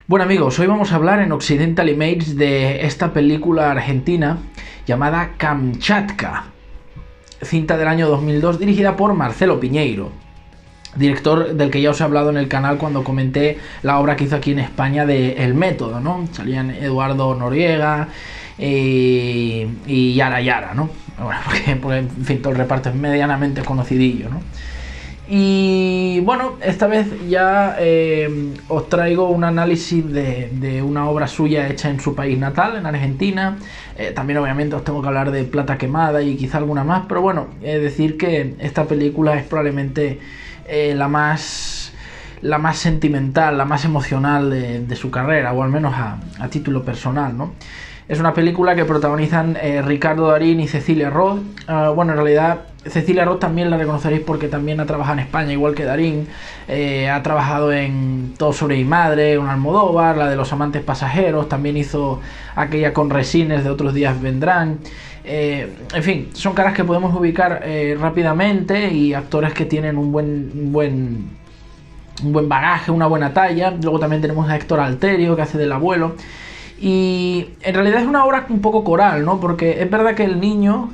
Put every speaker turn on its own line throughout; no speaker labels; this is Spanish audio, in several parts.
Bueno amigos, hoy vamos a hablar en Occidental Images de esta película argentina llamada Kamchatka, cinta del año 2002 dirigida por Marcelo Piñeiro, director del que ya os he hablado en el canal cuando comenté la obra que hizo aquí en España de El Método, ¿no? Salían Eduardo Noriega y Yara Yara, ¿no? Bueno, porque en fin, todo el reparto es medianamente conocidillo, ¿no? Y bueno, esta vez ya os traigo un análisis de una obra suya hecha en su país natal, en Argentina. También obviamente os tengo que hablar de Plata Quemada y quizá alguna más, pero bueno, es decir que esta película es probablemente la más sentimental, la más emocional de su carrera, o al menos a título personal, ¿no? Es una película que protagonizan Ricardo Darín y Cecilia Roth. Bueno, en realidad Cecilia Roth también la reconoceréis porque también ha trabajado en España, igual que Darín. Ha trabajado en Todo sobre mi madre, un Almodóvar, la de Los amantes pasajeros. También hizo aquella con Resines de Otros días vendrán. En fin, son caras que podemos ubicar rápidamente y actores que tienen un buen bagaje, una buena talla. Luego también tenemos a Héctor Alterio, que hace del abuelo. Y en realidad es una obra un poco coral, ¿no? Porque es verdad que el niño,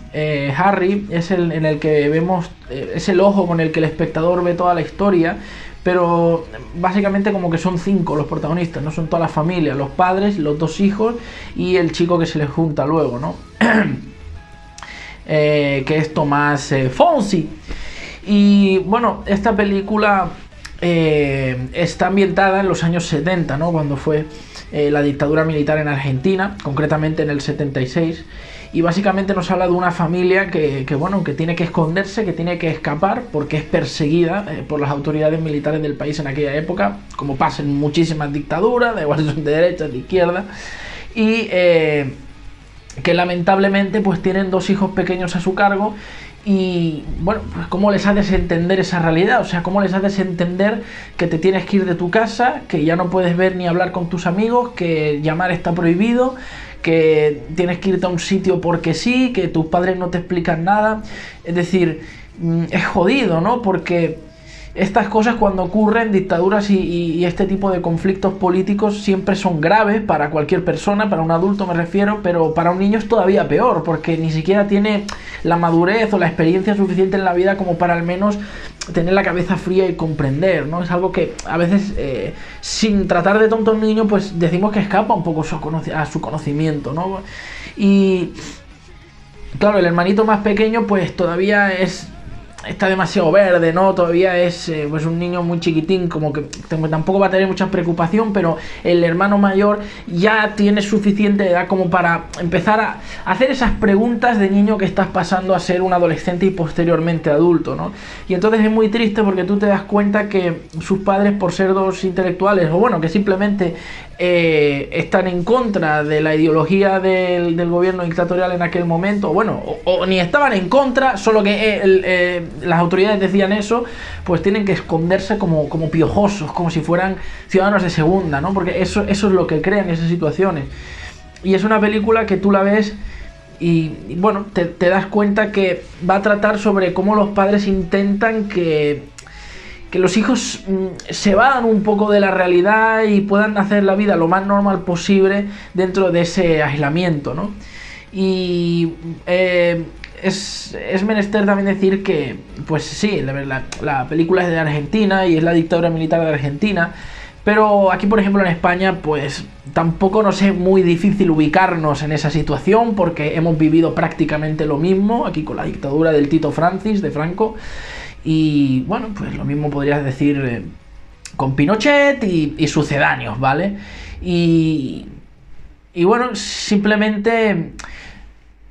Harry, es el en el que vemos, es el ojo con el que el espectador ve toda la historia, pero básicamente como que son 5 los protagonistas, no son toda la familia, los padres, los 2 hijos y el chico que se les junta luego, ¿no? Que es Tomás Fonsi. Y bueno, esta película está ambientada en los años 70, ¿no? Cuando fue la dictadura militar en Argentina, concretamente en el 76, y básicamente nos habla de una familia que tiene que esconderse, que tiene que escapar porque es perseguida por las autoridades militares del país en aquella época, como pasa en muchísimas dictaduras, da igual si son de derecha, de izquierda, y que lamentablemente pues tienen 2 hijos pequeños a su cargo. Y bueno, pues cómo les haces entender esa realidad, o sea, cómo les haces entender que te tienes que ir de tu casa, que ya no puedes ver ni hablar con tus amigos, que llamar está prohibido, que tienes que irte a un sitio porque sí, que tus padres no te explican nada. Es decir, es jodido, ¿no? Porque estas cosas cuando ocurren, dictaduras y este tipo de conflictos políticos siempre son graves para cualquier persona, para un adulto me refiero, pero para un niño es todavía peor, porque ni siquiera tiene la madurez o la experiencia suficiente en la vida como para al menos tener la cabeza fría y comprender, ¿no? Es algo que a veces, sin tratar de tonto al niño, pues decimos que escapa un poco a su conocimiento, ¿no? Y claro, el hermanito más pequeño pues todavía está demasiado verde, ¿no? Todavía es pues un niño muy chiquitín, como que tampoco va a tener mucha preocupación, pero el hermano mayor ya tiene suficiente edad como para empezar a hacer esas preguntas de niño que estás pasando a ser un adolescente y posteriormente adulto, ¿no? Y entonces es muy triste porque tú te das cuenta que sus padres, por ser 2 intelectuales, o bueno, que simplemente están en contra de la ideología del gobierno dictatorial en aquel momento, bueno, o ni estaban en contra, solo que las autoridades decían eso, pues tienen que esconderse como piojosos, como si fueran ciudadanos de segunda, ¿no? Porque eso es lo que crean esas situaciones. Y es una película que tú la ves y bueno, te das cuenta que va a tratar sobre cómo los padres intentan que los hijos se vayan un poco de la realidad y puedan hacer la vida lo más normal posible dentro de ese aislamiento, ¿no? Y es menester también decir que, pues sí, la película es de Argentina y es la dictadura militar de Argentina, pero aquí, por ejemplo, en España, pues tampoco nos es muy difícil ubicarnos en esa situación porque hemos vivido prácticamente lo mismo aquí con la dictadura del Tito Francis, de Franco. Y bueno, pues lo mismo podrías decir con Pinochet y sucedáneos, ¿vale? Y bueno, simplemente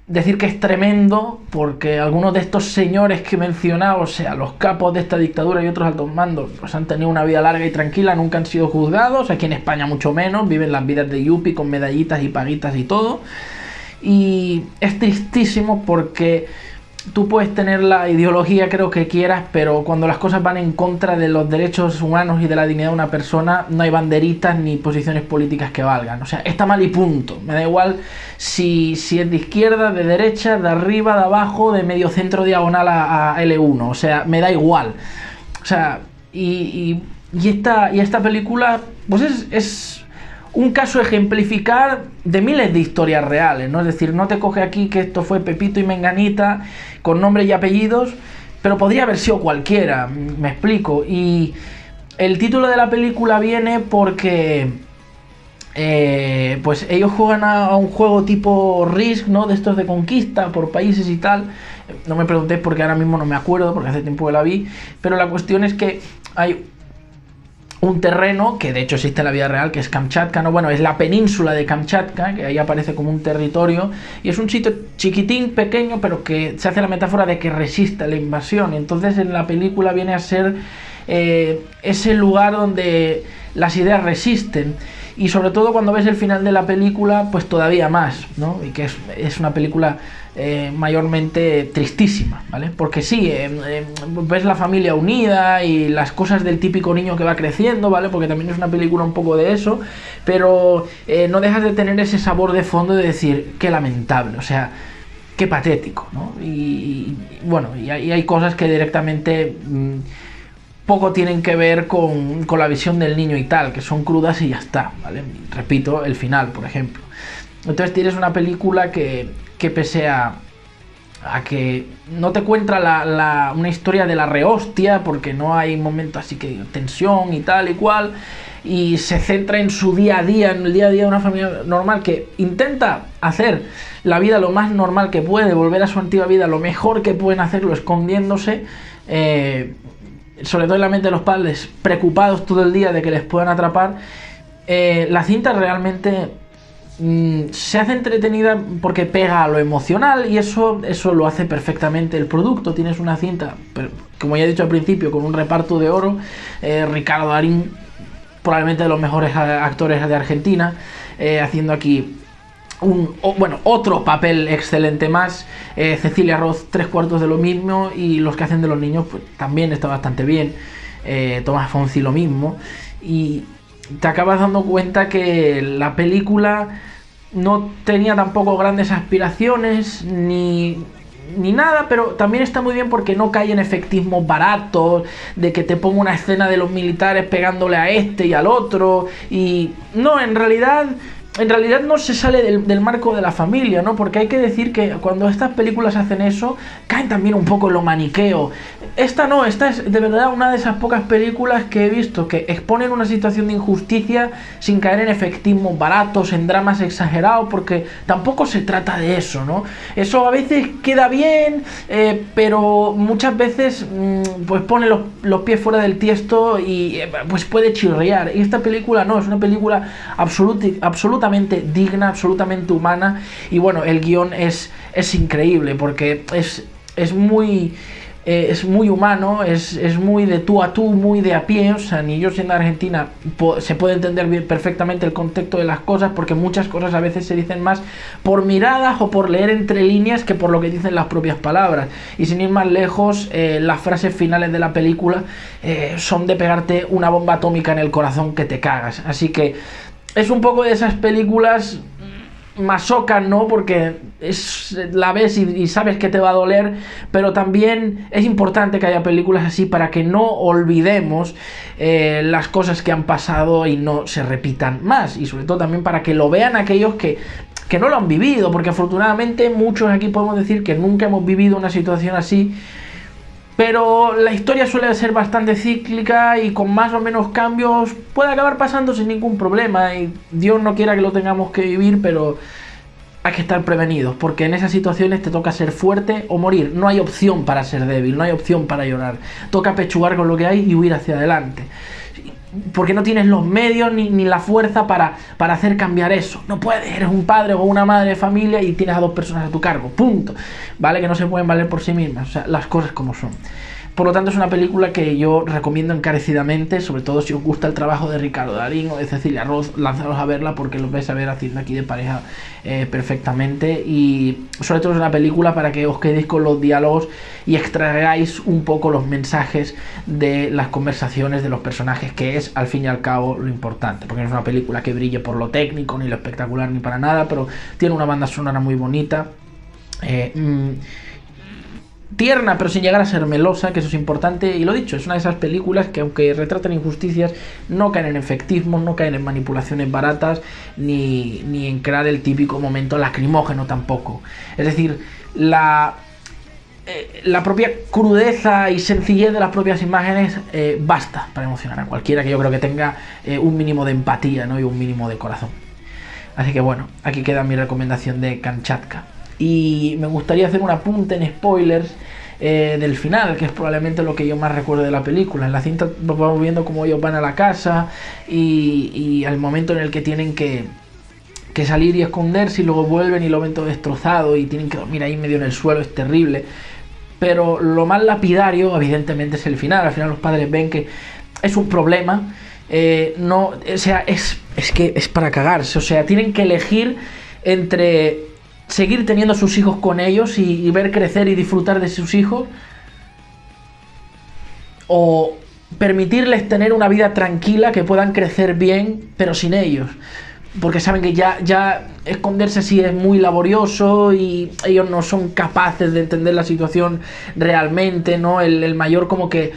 decir que es tremendo porque algunos de estos señores que he mencionado, o sea, los capos de esta dictadura y otros altos mandos, pues han tenido una vida larga y tranquila, nunca han sido juzgados, aquí en España mucho menos, viven las vidas de yuppie con medallitas y paguitas y todo. Y es tristísimo porque tú puedes tener la ideología, creo que quieras, pero cuando las cosas van en contra de los derechos humanos y de la dignidad de una persona, no hay banderitas ni posiciones políticas que valgan. O sea, está mal y punto. Me da igual si es de izquierda, de derecha, de arriba, de abajo, de medio centro diagonal a L1. O sea, me da igual. O sea, y esta película, pues es un caso ejemplificar de miles de historias reales, ¿no? Es decir, no te coge aquí que esto fue Pepito y Menganita con nombres y apellidos, pero podría haber sido cualquiera, me explico. Y el título de la película viene porque pues ellos juegan a un juego tipo Risk, ¿no? De estos de conquista por países y tal. No me preguntéis porque ahora mismo no me acuerdo, porque hace tiempo que la vi, pero la cuestión es que hay un terreno que de hecho existe en la vida real, que es Kamchatka, ¿no? Bueno, es la península de Kamchatka, que ahí aparece como un territorio, y es un sitio chiquitín, pequeño, pero que se hace la metáfora de que resiste la invasión. Entonces en la película viene a ser ese lugar donde las ideas resisten. Y sobre todo cuando ves el final de la película, pues todavía más, ¿no? Y que es una película mayormente tristísima, ¿vale? Porque sí, ves la familia unida y las cosas del típico niño que va creciendo, ¿vale? Porque también es una película un poco de eso, pero no dejas de tener ese sabor de fondo de decir, qué lamentable, o sea, qué patético, ¿no? Y bueno, y hay cosas que directamente poco tienen que ver con la visión del niño y tal, que son crudas y ya está, ¿vale? Repito, el final, por ejemplo. Entonces tienes una película que pese a que no te cuenta una historia de la rehostia, porque no hay momento así que tensión y tal y cual, y se centra en su día a día, en el día a día de una familia normal que intenta hacer la vida lo más normal que puede, volver a su antigua vida lo mejor que pueden hacerlo, escondiéndose, sobre todo en la mente de los padres, preocupados todo el día de que les puedan atrapar. La cinta realmente se hace entretenida porque pega a lo emocional, y eso lo hace perfectamente el producto. Tienes una cinta, como ya he dicho al principio, con un reparto de oro. Ricardo Darín, probablemente de los mejores actores de Argentina, haciendo aquí otro papel excelente más. Cecilia Roth, 3/4 de lo mismo, y los que hacen de los niños pues también está bastante bien. Tomás Fonsi lo mismo, y te acabas dando cuenta que la película no tenía tampoco grandes aspiraciones ni nada, pero también está muy bien porque no cae en efectismos baratos, de que te pongo una escena de los militares pegándole a este y al otro, y no, en realidad no se sale del marco de la familia, ¿no? Porque hay que decir que cuando estas películas hacen eso, caen también un poco en lo maniqueo. Esta es de verdad una de esas pocas películas que he visto que exponen una situación de injusticia sin caer en efectismos baratos, en dramas exagerados, porque tampoco se trata de eso, ¿no? Eso a veces queda bien, pero muchas veces pues pone los pies fuera del tiesto y pues puede chirriar. Y esta película no, es una película absolutamente digna, absolutamente humana. Y bueno, el guión es increíble porque es muy humano, es muy de tú a tú, muy de a pie. O sea, ni yo siendo argentina se puede entender bien, perfectamente el contexto de las cosas, porque muchas cosas a veces se dicen más por miradas o por leer entre líneas que por lo que dicen las propias palabras. Y sin ir más lejos, las frases finales de la película son de pegarte una bomba atómica en el corazón que te cagas. Así que es un poco de esas películas masocas, ¿no? Porque la ves y sabes que te va a doler, pero también es importante que haya películas así para que no olvidemos las cosas que han pasado y no se repitan más, y sobre todo también para que lo vean aquellos que no lo han vivido, porque afortunadamente muchos aquí podemos decir que nunca hemos vivido una situación así. Pero la historia suele ser bastante cíclica y con más o menos cambios puede acabar pasando sin ningún problema. Y Dios no quiera que lo tengamos que vivir, pero hay que estar prevenidos, porque en esas situaciones te toca ser fuerte o morir. No hay opción para ser débil, no hay opción para llorar. Toca pechugar con lo que hay y huir hacia adelante, porque no tienes los medios ni la fuerza para hacer cambiar eso. No puedes, eres un padre o una madre de familia y tienes a 2 personas a tu cargo, punto, ¿vale? Que no se pueden valer por sí mismas, o sea, las cosas como son. Por lo tanto, es una película que yo recomiendo encarecidamente, sobre todo si os gusta el trabajo de Ricardo Darín o de Cecilia Roth, lanzaros a verla porque los vais a ver haciendo aquí de pareja perfectamente. Y sobre todo es una película para que os quedéis con los diálogos y extraigáis un poco los mensajes de las conversaciones de los personajes, que es al fin y al cabo lo importante, porque no es una película que brille por lo técnico, ni lo espectacular, ni para nada, pero tiene una banda sonora muy bonita. tierna, pero sin llegar a ser melosa, que eso es importante. Y lo dicho, es una de esas películas que, aunque retratan injusticias, no caen en efectismos, no caen en manipulaciones baratas, ni en crear el típico momento lacrimógeno tampoco. Es decir, la propia crudeza y sencillez de las propias imágenes basta para emocionar a cualquiera que yo creo que tenga un mínimo de empatía, ¿no? Y un mínimo de corazón. Así que bueno, aquí queda mi recomendación de Kamchatka. Y me gustaría hacer un apunte en spoilers del final, que es probablemente lo que yo más recuerdo de la película. En la cinta vamos viendo cómo ellos van a la casa y al momento en el que tienen que salir y esconderse, y luego vuelven y lo ven todo destrozado y tienen que dormir ahí medio en el suelo. Es terrible. Pero lo más lapidario, evidentemente, es el final. Al final los padres ven que es un problema. No, o sea, es que es para cagarse. O sea, tienen que elegir entre seguir teniendo a sus hijos con ellos y ver crecer y disfrutar de sus hijos, o permitirles tener una vida tranquila, que puedan crecer bien, pero sin ellos. Porque saben que ya esconderse así es muy laborioso y ellos no son capaces de entender la situación realmente, ¿no? El mayor como que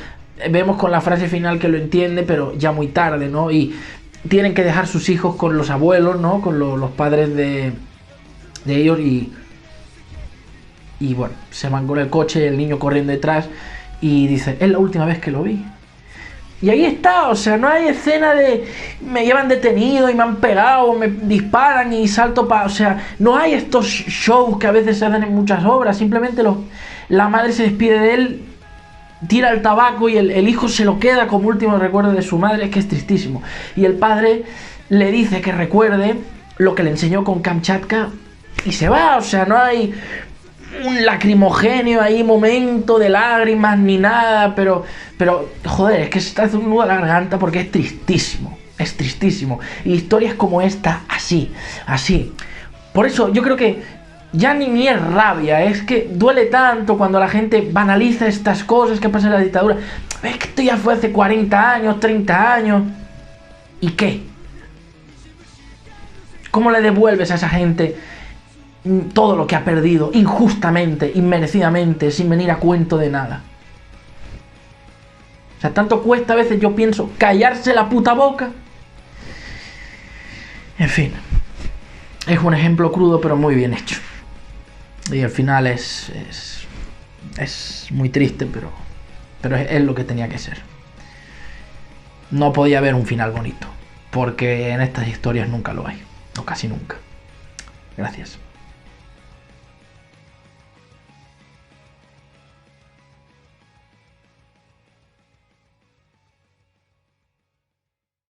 vemos con la frase final que lo entiende, pero ya muy tarde, ¿no? Y tienen que dejar sus hijos con los abuelos, ¿no? Con los padres de ellos y bueno, se van con el coche, el niño corriendo detrás y dice, es la última vez que lo vi. Y ahí está, o sea, no hay escena de me llevan detenido y me han pegado, me disparan y salto para... O sea, no hay estos shows que a veces se hacen en muchas obras. Simplemente la madre se despide de él, tira el tabaco y el hijo se lo queda como último recuerdo de su madre. Es que es tristísimo. Y el padre le dice que recuerde lo que le enseñó con Kamchatka y se va. O sea, no hay un lacrimogéneo ahí, momento de lágrimas ni nada, pero joder, es que se está haciendo un nudo a la garganta porque es tristísimo, es tristísimo. Y historias como esta, así. Por eso yo creo que ya ni es rabia, es que duele tanto cuando la gente banaliza estas cosas que pasan en la dictadura. Es que esto ya fue hace 40 años, 30 años. ¿Y qué? ¿Cómo le devuelves a esa gente todo lo que ha perdido injustamente, inmerecidamente, sin venir a cuento de nada? O sea, tanto cuesta a veces, yo pienso, callarse la puta boca. En fin, es un ejemplo crudo pero muy bien hecho. Y al final es muy triste, pero es lo que tenía que ser. No podía haber un final bonito, porque en estas historias nunca lo hay, o casi nunca. Gracias.